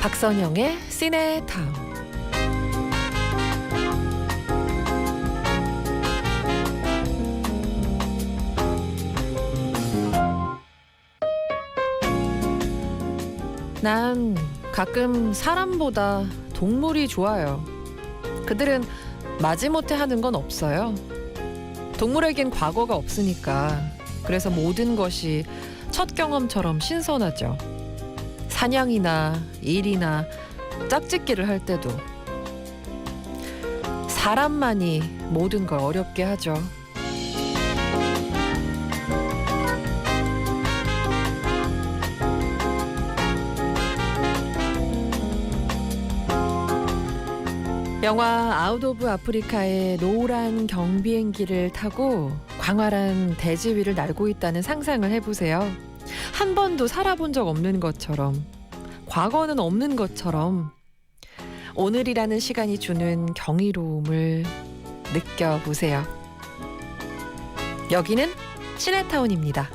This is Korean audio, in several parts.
박선영의 시네타운. 난 가끔 사람보다 동물이 좋아요. 그들은 마지못해 하는 건 없어요. 동물에겐 과거가 없으니까. 그래서 모든 것이 첫 경험처럼 신선하죠. 사냥이나 일이나 짝짓기를 할 때도. 사람만이 모든 걸 어렵게 하죠. 영화 아웃 오브 아프리카의 노란 경비행기를 타고 광활한 대지 위를 날고 있다는 상상을 해보세요. 한 번도 살아본 적 없는 것처럼, 과거는 없는 것처럼 오늘이라는 시간이 주는 경이로움을 느껴보세요. 여기는 시네타운입니다.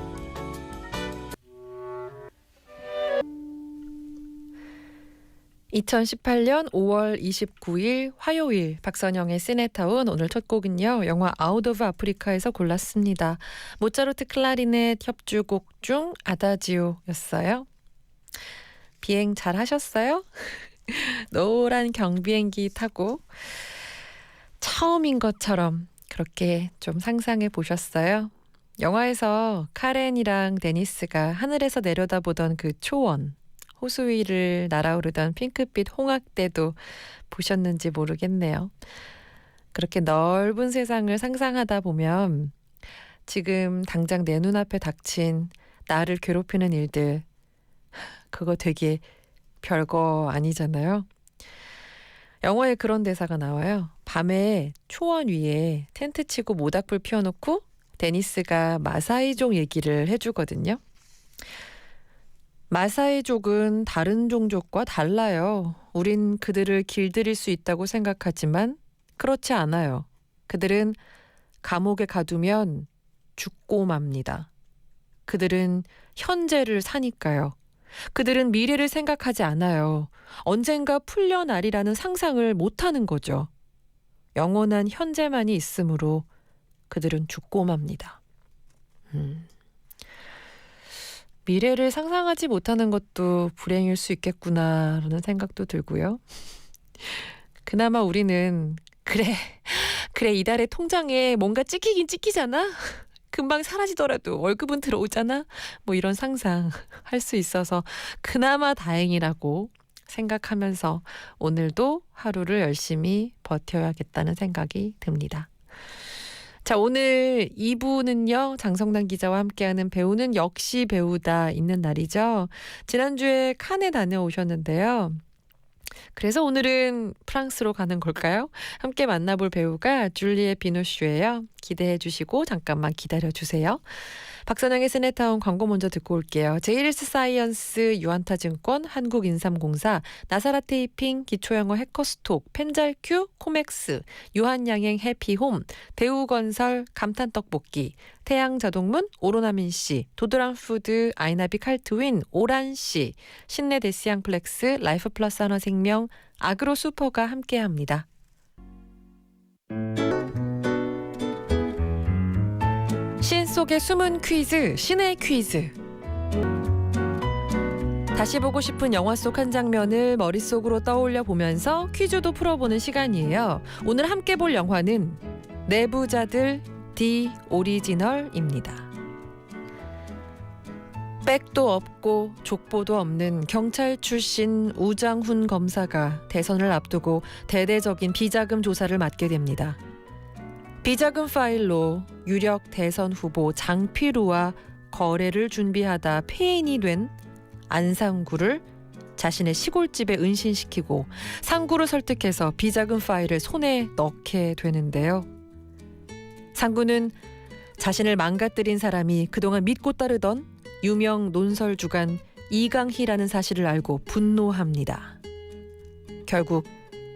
(2018년 5월 29일) 화요일 박선영의 시네타운. 오늘 첫 곡은요, 영화 아웃 오브 아프리카에서 골랐습니다. 모차르트 클라리넷 협주곡 중 아다지오였어요. 비행 잘 하셨어요? 노란 경비행기 타고 처음인 것처럼 그렇게 좀 상상해 보셨어요? 영화에서 카렌이랑 데니스가 하늘에서 내려다보던 그 초원, 호수 위를 날아오르던 핑크빛 홍학대도 보셨는지 모르겠네요. 그렇게 넓은 세상을 상상하다 보면 지금 당장 내 눈앞에 닥친 나를 괴롭히는 일들, 그거 되게 별거 아니잖아요. 영화에 그런 대사가 나와요. 밤에 초원 위에 텐트 치고 모닥불 피워놓고 데니스가 마사이족 얘기를 해주거든요. 마사이족은 다른 종족과 달라요. 우린 그들을 길들일 수 있다고 생각하지만 그렇지 않아요. 그들은 감옥에 가두면 죽고 맙니다. 그들은 현재를 사니까요. 그들은 미래를 생각하지 않아요. 언젠가 풀려나리라는 상상을 못하는 거죠. 영원한 현재만이 있으므로 그들은 죽고 맙니다. 미래를 상상하지 못하는 것도 불행일 수 있겠구나라는 생각도 들고요. 그나마 우리는 그래 이달에 통장에 뭔가 찍히긴 찍히잖아? 금방 사라지더라도 월급은 들어오잖아? 뭐 이런 상상 할 수 있어서 그나마 다행이라고 생각하면서 오늘도 하루를 열심히 버텨야겠다는 생각이 듭니다. 자, 오늘 2부는요. 장성란 기자와 함께하는 배우는 역시 배우다 있는 날이죠. 지난주에 칸에 다녀오셨는데요. 그래서 오늘은 프랑스로 가는 걸까요? 함께 만나볼 배우가 줄리에 비노슈예요. 기대해 주시고 잠깐만 기다려 주세요. 박선영의 시네타운 광고 먼저 듣고 올게요. 제이리스 사이언스, 유안타증권, 한국인삼공사, 나사라테이핑, 기초영어 해커스톡, 펜잘큐, 코맥스, 유한양행 해피홈, 대우건설, 감탄떡볶이, 태양자동문, 오로나민씨, 도드람푸드, 아이나비 칼트윈, 오란씨, 신내 데시앙플렉스, 라이프플러스 하나생명, 아그로슈퍼가 함께합니다. 신 속의 숨은 퀴즈, 신의 퀴즈. 다시 보고 싶은 영화 속 한 장면을 머릿속으로 떠올려 보면서 퀴즈도 풀어보는 시간이에요. 오늘 함께 볼 영화는 내부자들 디 오리지널입니다. 백도 없고 족보도 없는 경찰 출신 우장훈 검사가 대선을 앞두고 대대적인 비자금 조사를 맡게 됩니다. 비자금 파일로 유력 대선 후보 장필우와 거래를 준비하다 폐인이 된 안상구를 자신의 시골집에 은신시키고 상구를 설득해서 비자금 파일을 손에 넣게 되는데요. 상구는 자신을 망가뜨린 사람이 그동안 믿고 따르던 유명 논설주간 이강희라는 사실을 알고 분노합니다. 결국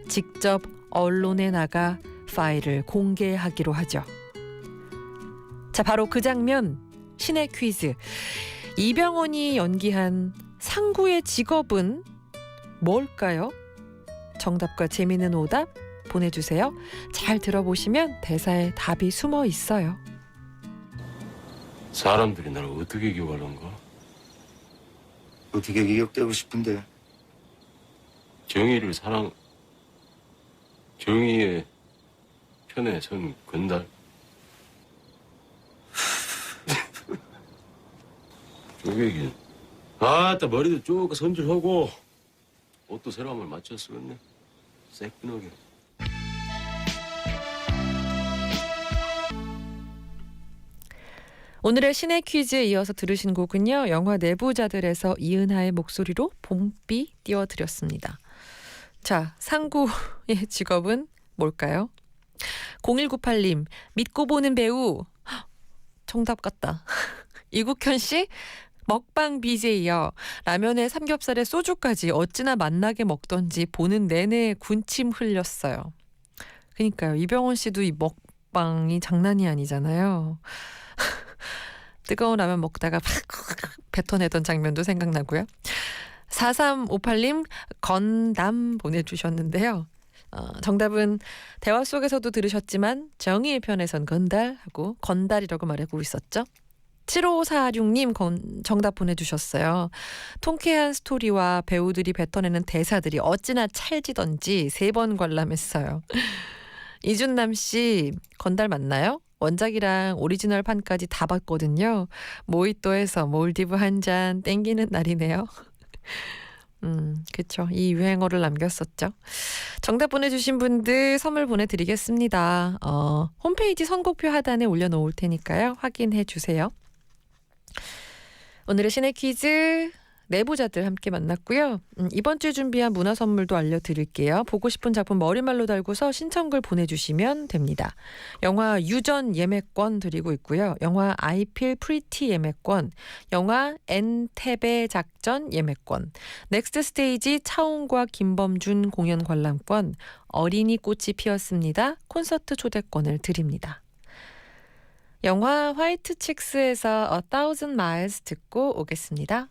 직접 언론에 나가 파일을 공개하기로 하죠. 자, 바로 그 장면, 신의 퀴즈. 이병헌이 연기한 상구의 직업은 뭘까요? 정답과 재미있는 오답 보내주세요. 잘 들어보시면 대사에 답이 숨어 있어요. 사람들이 나를 어떻게 기억하는가? 어떻게 기억되고 싶은데? 정의의 편에 선 건달. 쪼개긴. 아따 머리도 쭉 손질하고 옷도 새로 한번 맞춰 쓰겠네. 새끈하게. 오늘의 신의 퀴즈에 이어서 들으신 곡은요. 영화 내부자들에서 이은하의 목소리로 봄비 띄워드렸습니다. 자, 상구의 직업은 뭘까요? 0198님, 믿고 보는 배우. 정답 같다. 이국현 씨, 먹방 BJ요. 라면에 삼겹살에 소주까지 어찌나 맛나게 먹던지 보는 내내 군침 흘렸어요. 그러니까요. 이병헌 씨도 이 먹방이 장난이 아니잖아요. 뜨거운 라면 먹다가 팍 뱉어내던 장면도 생각나고요. 4358님 건담 보내주셨는데요. 정답은 대화 속에서도 들으셨지만 정의의 편에선 건달하고 건달이라고 말하고 있었죠. 7546님 정답 보내주셨어요. 통쾌한 스토리와 배우들이 뱉어내는 대사들이 어찌나 찰지던지 3번 관람했어요. 이준남 씨 건달 맞나요? 원작이랑 오리지널 판까지 다 봤거든요. 모히또에서 몰디브 한 잔 땡기는 날이네요. 그쵸. 이 유행어를 남겼었죠. 정답 보내주신 분들 선물 보내드리겠습니다. 홈페이지 선곡표 하단에 올려놓을 테니까요. 확인해 주세요. 오늘의 신의 퀴즈 내부자들 함께 만났고요. 이번 주에 준비한 문화 선물도 알려드릴게요. 보고 싶은 작품 머리말로 달고서 신청글 보내주시면 됩니다. 영화 유전 예매권 드리고 있고요. 영화 아이필 프리티 예매권, 영화 엔테베 작전 예매권, 넥스트 스테이지 차홍과 김범준 공연 관람권, 어린이 꽃이 피었습니다. 콘서트 초대권을 드립니다. 영화 화이트 칙스에서 A Thousand Miles 듣고 오겠습니다.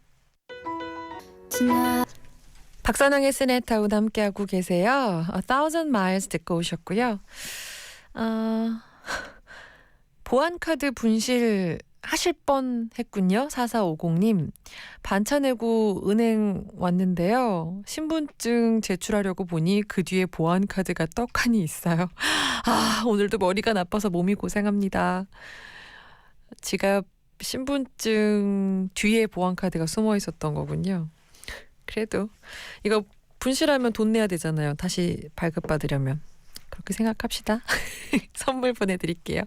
박선영의 스네타운 함께하고 계세요. A Thousand Miles 듣고 오셨고요. 보안카드 분실 하실 뻔했군요. 4450님. 반차 내고 은행 왔는데요. 신분증 제출하려고 보니 그 뒤에 보안카드가 떡하니 있어요. 오늘도 머리가 나빠서 몸이 고생합니다. 지갑 신분증 뒤에 보안카드가 숨어 있었던 거군요. 그래도 이거 분실하면 돈 내야 되잖아요. 다시 발급받으려면. 그렇게 생각합시다. 선물 보내드릴게요.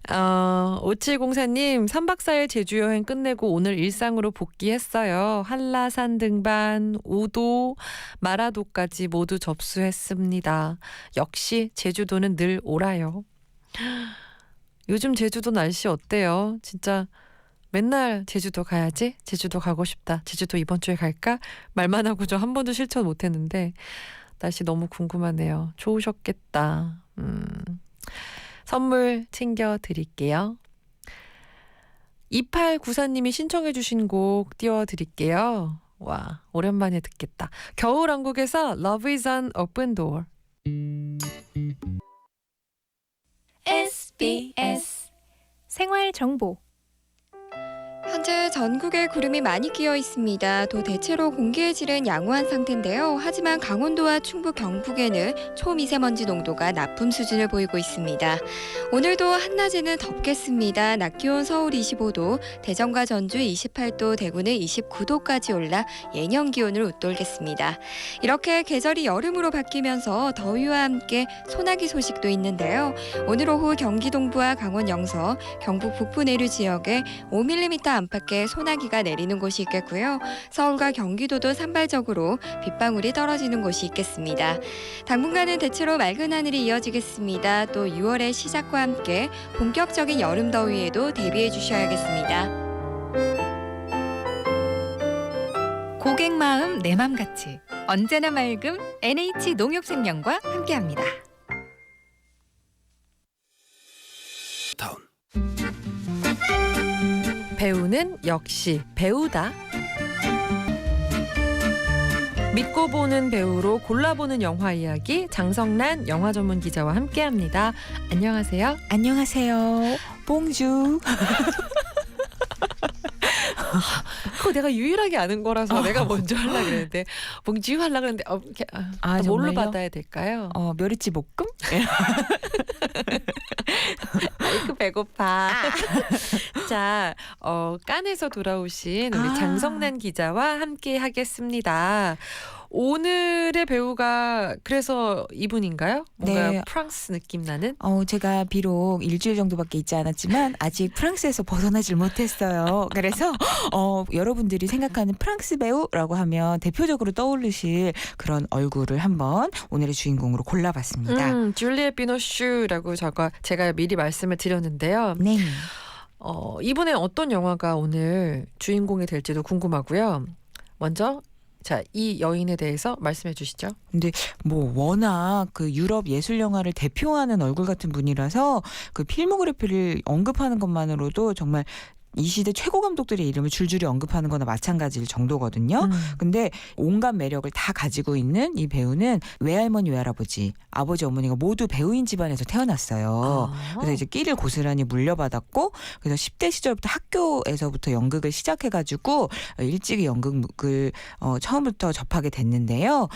5704님 3박 4일 제주 여행 끝내고 오늘 일상으로 복귀했어요. 한라산 등반, 우도, 마라도까지 모두 접수했습니다. 역시 제주도는 늘 오라요. 요즘 제주도 날씨 어때요? 진짜 맨날 제주도 가야지? 제주도 가고 싶다. 제주도 이번 주에 갈까? 말만 하고 저 한 번도 실천 못했는데 날씨 너무 궁금하네요. 좋으셨겠다. 선물 챙겨드릴게요. 2894님이 신청해 주신 곡 띄워드릴게요. 와, 오랜만에 듣겠다. 겨울왕국에서 Love is an open door. SBS 생활정보. 현재 전국에 구름이 많이 끼어 있습니다. 또 대체로 공기의 질은 양호한 상태인데요. 하지만 강원도와 충북, 경북에는 초미세먼지 농도가 나쁨 수준을 보이고 있습니다. 오늘도 한낮에는 덥겠습니다. 낮 기온 서울 25도, 대전과 전주 28도, 대구는 29도까지 올라 예년 기온을 웃돌겠습니다. 이렇게 계절이 여름으로 바뀌면서 더위와 함께 소나기 소식도 있는데요. 오늘 오후 경기 동부와 강원 영서, 경북 북부 내륙 지역에 5mm 안팎의 소나기가 내리는 곳이 있겠고요. 서울과 경기도도 산발적으로 빗방울이 떨어지는 곳이 있겠습니다. 당분간은 대체로 맑은 하늘이 이어지겠습니다. 또 6월의 시작과 함께 본격적인 여름 더위에도 대비해 주셔야겠습니다. 고객 마음 내 맘 같이 언제나 맑음 NH농협생명과 함께합니다. 다운. 배우는 역시 배우다. 믿고 보는 배우로 골라보는 영화 이야기 장성란 영화 전문 기자와 함께합니다. 안녕하세요. 안녕하세요. 봉주. 그거 내가 유일하게 아는 거라서 내가 먼저 하려고 그랬는데 봉지유 하려고 그랬는데 뭘로 정말요? 받아야 될까요? 멸치 볶음? 아이고 배고파. 자, 깐에서 돌아오신 우리 장성란 기자와 함께 하겠습니다. 오늘의 배우가 그래서 이분인가요? 뭔가 네. 프랑스 느낌 나는? 제가 비록 일주일 정도밖에 있지 않았지만 아직 프랑스에서 벗어나질 못했어요. 그래서 여러분들이 생각하는 프랑스 배우라고 하면 대표적으로 떠오르실 그런 얼굴을 한번 오늘의 주인공으로 골라봤습니다. 줄리엣 비노슈라고 제가 미리 말씀을 드렸는데요. 네. 이분의 어떤 영화가 오늘 주인공이 될지도 궁금하고요. 먼저 자, 이 여인에 대해서 말씀해 주시죠. 근데 뭐 워낙 그 유럽 예술 영화를 대표하는 얼굴 같은 분이라서 그 필모그래피를 언급하는 것만으로도 정말 이 시대 최고 감독들의 이름을 줄줄이 언급하는 거나 마찬가지일 정도거든요. 근데 온갖 매력을 다 가지고 있는 이 배우는 외할머니 외할아버지 아버지 어머니가 모두 배우인 집안에서 태어났어요. 그래서 이제 끼를 고스란히 물려받았고 그래서 10대 시절부터 학교에서부터 연극을 시작해가지고 일찍이 연극을 처음부터 접하게 됐는데요.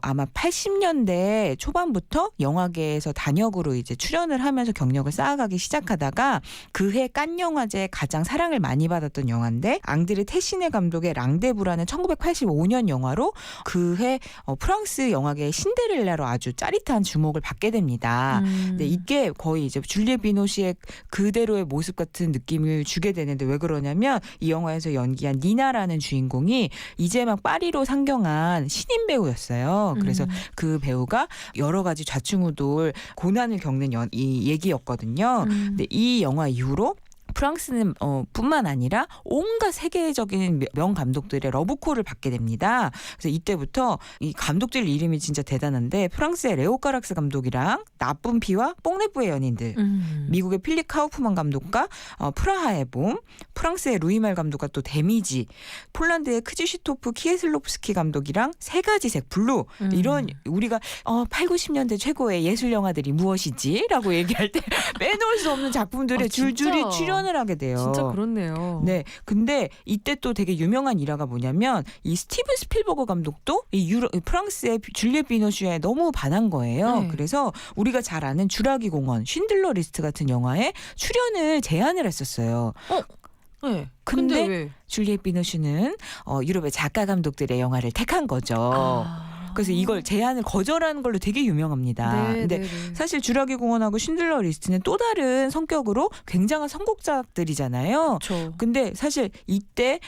아마 80년대 초반부터 영화계에서 단역으로 이제 출연을 하면서 경력을 쌓아가기 시작하다가 그해 칸 영화제 가장 사랑을 많이 받았던 영화인데 앙드레 테시네 감독의 랑데부라는 1985년 영화로 그해 프랑스 영화계의 신데렐라로 아주 짜릿한 주목을 받게 됩니다. 근데 이게 거의 이제 줄리엣 비노시의 그대로의 모습 같은 느낌을 주게 되는데 왜 그러냐면 이 영화에서 연기한 니나라는 주인공이 이제 막 파리로 상경한 신인 배우였어요. 그래서 그 배우가 여러 가지 좌충우돌 고난을 겪는 이 얘기였거든요. 근데 이 영화 이후로 프랑스는 뿐만 아니라 온갖 세계적인 명 감독들의 러브콜을 받게 됩니다. 그래서 이때부터 이 감독들 이름이 진짜 대단한데 프랑스의 레오 까락스 감독이랑 나쁜 피와 뽕네프의 연인들, 미국의 필립 카우프만 감독과 프라하의 봄, 프랑스의 루이말 감독과 또 데미지, 폴란드의 크지시토프 키에슬롭스키 감독이랑 세 가지 색 블루 이런 우리가 8, 90년대 최고의 예술 영화들이 무엇이지라고 얘기할 때 빼놓을 수 없는 작품들에 줄줄이 출연을 하게 돼요. 진짜 그렇네요. 네, 근데 이때 또 되게 유명한 일화가 뭐냐면 이 스티븐 스필버그 감독도 이 프랑스의 줄리엣 비노슈에 너무 반한 거예요. 네. 그래서 우리가 잘 아는 주라기 공원, 쉰들러 리스트 같은 영화에 출연을 제안을 했었어요. 네. 근데 왜? 줄리엣 비노슈는 유럽의 작가 감독들의 영화를 택한 거죠. 그래서 이걸 제안을 거절하는 걸로 되게 유명합니다. 네, 근데 네, 네. 사실 주라기 공원하고 쉰들러 리스트는 또 다른 성격으로 굉장한 선곡작들이잖아요. 그렇죠. 근데 사실 이때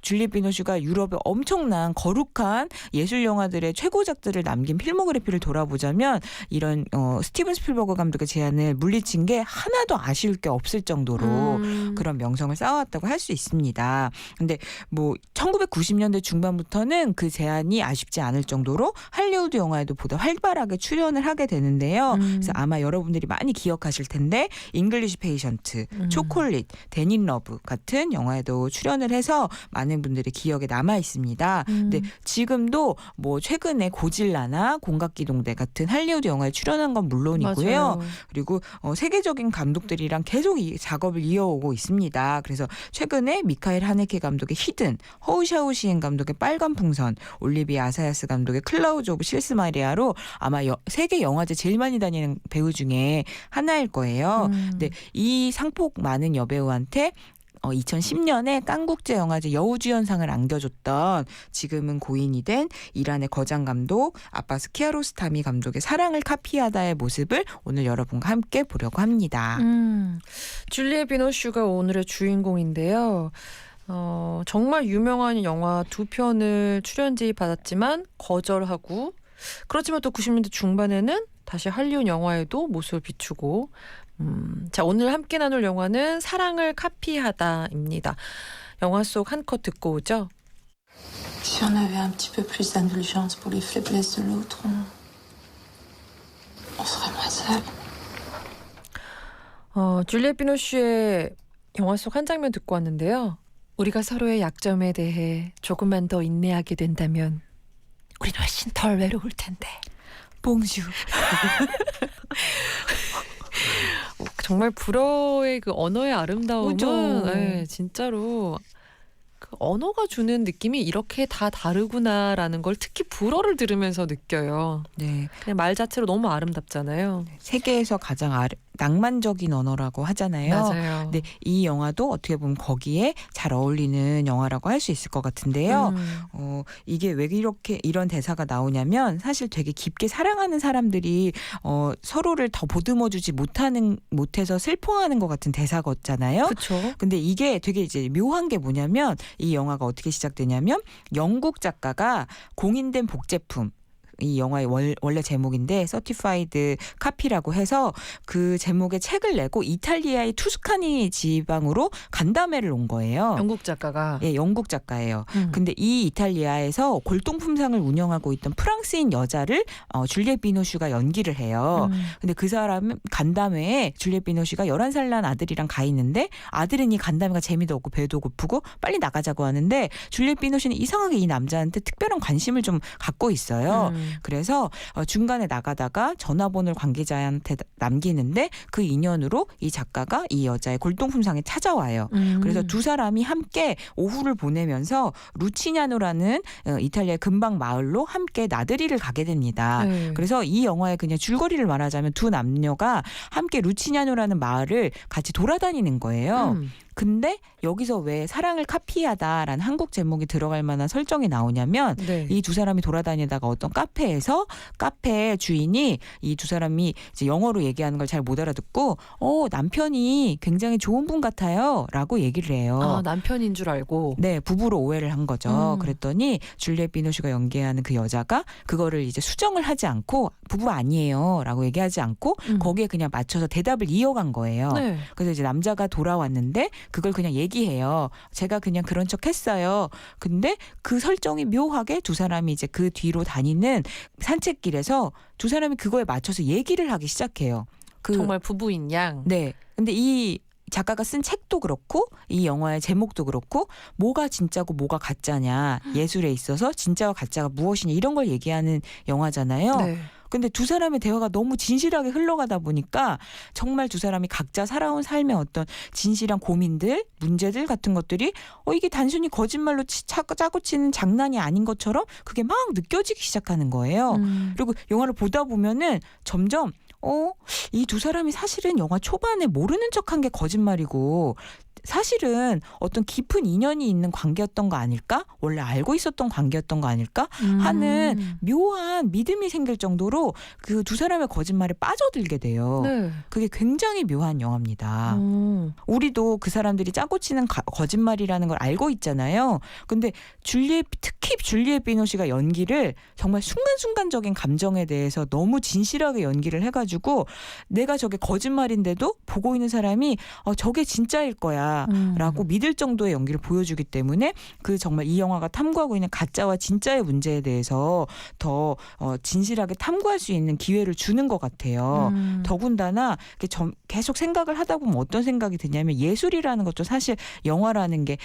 줄리엣 비노슈가 유럽의 엄청난 거룩한 예술 영화들의 최고작들을 남긴 필모그래피를 돌아보자면 이런 스티븐 스필버그 감독의 제안을 물리친 게 하나도 아쉬울 게 없을 정도로 그런 명성을 쌓아왔다고 할 수 있습니다. 근데 뭐 1990년대 중반부터는 그 제안이 아쉽지 않을 정도로 할리우드 영화에도 보다 활발하게 출연을 하게 되는데요. 그래서 아마 여러분들이 많이 기억하실 텐데 잉글리시 페이션트, 초콜릿, 데닌 러브 같은 영화에도 출연을 해서 많은 분들의 기억에 남아 있습니다. 근데 지금도 뭐 최근에 고질라나 공각기동대 같은 할리우드 영화에 출연한 건 물론이고요. 맞아요. 그리고 세계적인 감독들이랑 계속 이 작업을 이어오고 있습니다. 그래서 최근에 미카엘 하네케 감독의 히든, 허우샤오시엔 감독의 빨간 풍선, 올리비아 아사야스 감독의 클라우즈 오브 실스마리아로 아마 세계 영화제 제일 많이 다니는 배우 중에 하나일 거예요. 근데 이 상폭 많은 여배우한테 2010년에 깐국제영화제 여우주연상을 안겨줬던 지금은 고인이 된 이란의 거장 감독 아바스 키아로스타미 감독의 사랑을 카피하다의 모습을 오늘 여러분과 함께 보려고 합니다. 줄리엣 비노슈가 오늘의 주인공인데요. 정말 유명한 영화 2편을 출연지 받았지만 거절하고 그렇지만 또 90년대 중반에는 다시 할리우드 영화에도 모습을 비추고 자, 오늘 함께 나눌 영화는 사랑을 카피하다입니다. 영화 속 한 컷 듣고 오죠. Si on avait un petit peu plus d'indulgence pour les faiblesses de l'autre, on serait moins seul. 줄리엣 비노슈의 영화 속 한 장면 듣고 왔는데요. 우리가 서로의 약점에 대해 조금만 더 인내하게 된다면 우린 훨씬 덜 외로울 텐데. 봉슈. 정말 불어의 그 언어의 아름다움은 그죠. 네, 진짜로 그 언어가 주는 느낌이 이렇게 다 다르구나라는 걸 특히 불어를 들으면서 느껴요. 네. 그냥 말 자체로 너무 아름답잖아요. 세계에서 가장 낭만적인 언어라고 하잖아요. 맞아요. 근데 이 영화도 어떻게 보면 거기에 잘 어울리는 영화라고 할 수 있을 것 같은데요. 이게 왜 이렇게 이런 대사가 나오냐면 사실 되게 깊게 사랑하는 사람들이 서로를 더 보듬어주지 못해서 슬퍼하는 것 같은 대사였잖아요. 그렇죠. 근데 이게 되게 이제 묘한 게 뭐냐면 이 영화가 어떻게 시작되냐면 영국 작가가 공인된 복제품 이 영화의 원래 제목인데 서티파이드 카피라고 해서 그 제목의 책을 내고 이탈리아의 투스카니 지방으로 간담회를 온 거예요. 영국 작가가. 예, 영국 작가예요. 근데 이 이탈리아에서 골동품상을 운영하고 있던 프랑스인 여자를 줄리엣 비노슈가 연기를 해요. 근데 그 사람은 간담회에 줄리엣 비노슈가 11살 난 아들이랑 가 있는데 아들은 이 간담회가 재미도 없고 배도 고프고 빨리 나가자고 하는데 줄리엣 비노슈는 이상하게 이 남자한테 특별한 관심을 좀 갖고 있어요. 그래서 중간에 나가다가 전화번호를 관계자한테 남기는데 그 인연으로 이 작가가 이 여자의 골동품상에 찾아와요. 그래서 두 사람이 함께 오후를 보내면서 루치냐노라는 이탈리아의 근방 마을로 함께 나들이를 가게 됩니다. 네. 그래서 이 영화의 그냥 줄거리를 말하자면 두 남녀가 함께 루치냐노라는 마을을 같이 돌아다니는 거예요. 근데 여기서 왜 사랑을 카피하다라는 한국 제목이 들어갈 만한 설정이 나오냐면 네. 이 두 사람이 돌아다니다가 어떤 카페에서 카페 주인이 이 두 사람이 이제 영어로 얘기하는 걸 잘 못 알아듣고 남편이 굉장히 좋은 분 같아요 라고 얘기를 해요. 아, 남편인 줄 알고. 네, 부부로 오해를 한 거죠. 음. 그랬더니 줄리엣 비노슈가 연기하는 그 여자가 그거를 이제 수정을 하지 않고 부부 아니에요 라고 얘기하지 않고 거기에 그냥 맞춰서 대답을 이어간 거예요. 네. 그래서 이제 남자가 돌아왔는데 그걸 그냥 얘기해요. 제가 그냥 그런 척 했어요. 근데 그 설정이 묘하게 두 사람이 이제 그 뒤로 다니는 산책길에서 두 사람이 그거에 맞춰서 얘기를 하기 시작해요. 정말 부부인 양. 네. 근데 이 작가가 쓴 책도 그렇고 이 영화의 제목도 그렇고 뭐가 진짜고 뭐가 가짜냐 예술에 있어서 진짜와 가짜가 무엇이냐 이런 걸 얘기하는 영화잖아요. 네. 근데 두 사람의 대화가 너무 진실하게 흘러가다 보니까 정말 두 사람이 각자 살아온 삶의 어떤 진실한 고민들, 문제들 같은 것들이 이게 단순히 거짓말로 짜고 치는 장난이 아닌 것처럼 그게 막 느껴지기 시작하는 거예요. 그리고 영화를 보다 보면은 점점 이 두 사람이 사실은 영화 초반에 모르는 척한 게 거짓말이고 사실은 어떤 깊은 인연이 있는 관계였던 거 아닐까? 원래 알고 있었던 관계였던 거 아닐까? 하는 묘한 믿음이 생길 정도로 그 두 사람의 거짓말에 빠져들게 돼요. 네. 그게 굉장히 묘한 영화입니다. 우리도 그 사람들이 짜고 치는 거짓말이라는 걸 알고 있잖아요. 근데 특히 줄리엣 비노시가 연기를 정말 순간순간적인 감정에 대해서 너무 진실하게 연기를 해가지고 내가 저게 거짓말인데도 보고 있는 사람이 저게 진짜일 거야. 라고 믿을 정도의 연기를 보여주기 때문에 그 정말 이 영화가 탐구하고 있는 가짜와 진짜의 문제에 대해서 더 진실하게 탐구할 수 있는 기회를 주는 것 같아요. 더군다나 계속 생각을 하다 보면 어떤 생각이 드냐면 예술이라는 것도 사실 영화라는 게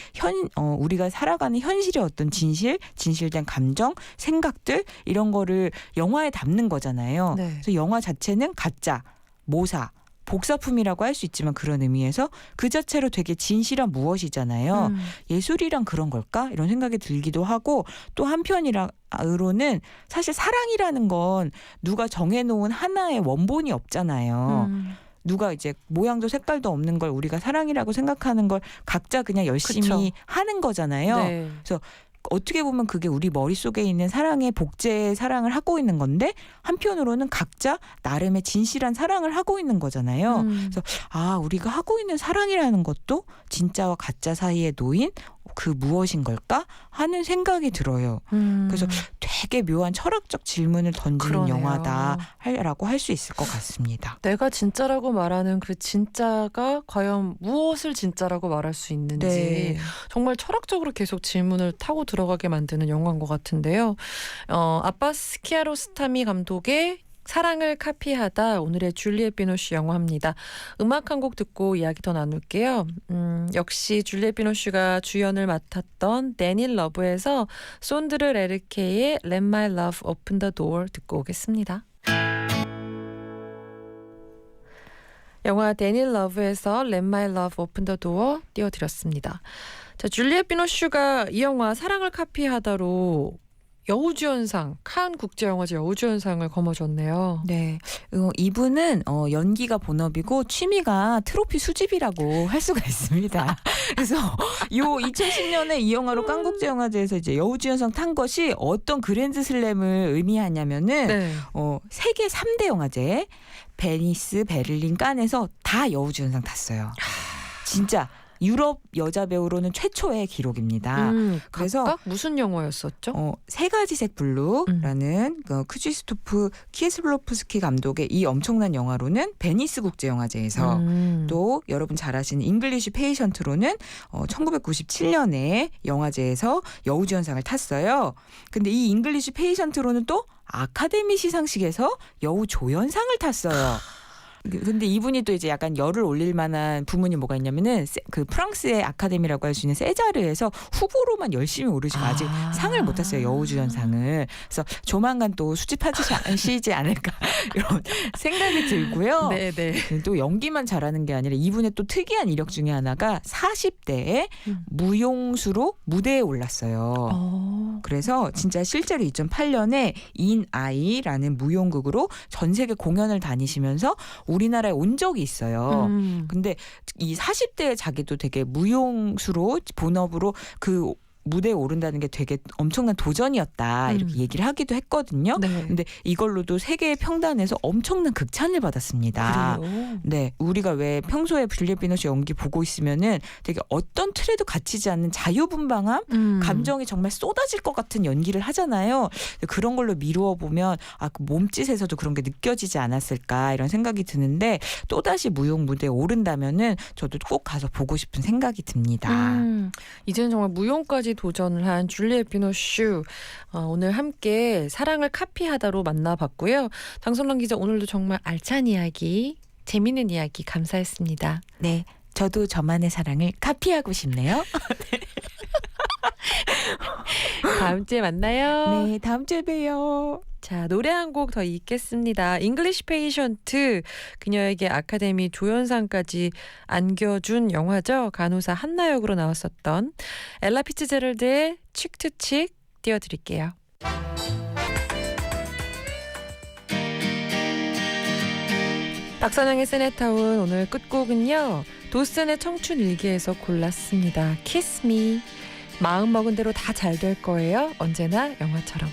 우리가 살아가는 현실의 어떤 진실된 감정, 생각들 이런 거를 영화에 담는 거잖아요. 네. 그래서 영화 자체는 가짜, 모사, 복사품이라고 할 수 있지만 그런 의미에서 그 자체로 되게 진실한 무엇이잖아요. 예술이란 그런 걸까? 이런 생각이 들기도 하고 또 한편으로는 사실 사랑이라는 건 누가 정해놓은 하나의 원본이 없잖아요. 누가 이제 모양도 색깔도 없는 걸 우리가 사랑이라고 생각하는 걸 각자 그냥 열심히 그쵸. 하는 거잖아요. 네. 어떻게 보면 그게 우리 머릿속에 있는 사랑의 복제의 사랑을 하고 있는 건데 한편으로는 각자 나름의 진실한 사랑을 하고 있는 거잖아요. 그래서 우리가 하고 있는 사랑이라는 것도 진짜와 가짜 사이에 놓인 그 무엇인 걸까 하는 생각이 들어요. 그래서 되게 묘한 철학적 질문을 던지는 그러네요. 영화다라고 할 수 있을 것 같습니다. 내가 진짜라고 말하는 그 진짜가 과연 무엇을 진짜라고 말할 수 있는지 네. 정말 철학적으로 계속 질문을 타고 들어가게 만드는 영화인 것 같은데요. 아바스 키아로스타미 감독의 사랑을 카피하다 오늘의 줄리엣 비노슈 영화입니다. 음악 한 곡 듣고 이야기 더 나눌게요. 역시 줄리엣 비노슈가 주연을 맡았던 데닐 러브에서 손드르 레르케의 Let My Love Open the Door 듣고 오겠습니다. 영화 데닐 러브에서 Let My Love Open the Door 띄워드렸습니다. 자, 줄리엣 비노슈가 이 영화 사랑을 카피하다로 여우주연상, 칸 국제영화제 여우주연상을 거머쥐었네요. 네, 이분은 연기가 본업이고 취미가 트로피 수집이라고 할 수가 있습니다. 그래서 요 2010년에 이 영화로 칸 국제영화제에서 이제 여우주연상 탄 것이 어떤 그랜드슬램을 의미하냐면은 네. 세계 3대 영화제 베니스, 베를린, 칸에서 다 여우주연상 탔어요. 진짜 유럽 여자 배우로는 최초의 기록입니다. 그래서 각각 무슨 영화였었죠? 세 가지색 블루라는 크지스토프 키에슬로프스키 감독의 이 엄청난 영화로는 베니스 국제영화제에서 또 여러분 잘 아시는 잉글리시 페이션트로는 1997년에 영화제에서 여우주연상을 탔어요. 근데 이 잉글리시 페이션트로는 또 아카데미 시상식에서 여우조연상을 탔어요. 근데 이분이 또 이제 약간 열을 올릴 만한 부문이 뭐가 있냐면은 그 프랑스의 아카데미라고 할 수 있는 세자르에서 후보로만 열심히 오르시고 아직 상을 못 탔어요. 여우주연상을. 그래서 조만간 또 수집하시지 않을까 이런 생각이 들고요. 네네. 또 연기만 잘하는 게 아니라 이분의 또 특이한 이력 중에 하나가 40대에 무용수로 무대에 올랐어요. 그래서 진짜 실제로 2008년에 인 아이라는 무용극으로 전 세계 공연을 다니시면서 우리나라에 온 적이 있어요. 근데 이 40대에 자기도 되게 무용수로 본업으로 그 무대에 오른다는 게 되게 엄청난 도전이었다 이렇게 얘기를 하기도 했거든요. 네. 근데 이걸로도 세계 평단에서 엄청난 극찬을 받았습니다. 그래요? 네, 우리가 왜 평소에 줄리엣 비노슈 연기 보고 있으면은 되게 어떤 틀에도 갇히지 않는 자유분방함, 감정이 정말 쏟아질 것 같은 연기를 하잖아요. 그런 걸로 미루어 보면 그 몸짓에서도 그런 게 느껴지지 않았을까 이런 생각이 드는데 또 다시 무용 무대에 오른다면은 저도 꼭 가서 보고 싶은 생각이 듭니다. 이제는 정말 무용까지 도전을 한 줄리엣 비노슈 오늘 함께 사랑을 카피하다로 만나봤고요. 강선랑 기자 오늘도 정말 알찬 이야기, 재미있는 이야기 감사했습니다. 네, 저도 저만의 사랑을 카피하고 싶네요. 다음 주에 만나요. 네, 다음 주에 봬요. 자, 노래 한 곡 더 읽겠습니다. 잉글리시 페이션트, 그녀에게 아카데미 조연상까지 안겨준 영화죠. 간호사 한나 역으로 나왔었던 엘라 피츠제럴드의 칙투칙 띄워드릴게요. 박선영의 세네타운 오늘 끝곡은요. 도슨의 청춘 일기에서 골랐습니다. Kiss Me. 마음 먹은 대로 다 잘 될 거예요. 언제나 영화처럼.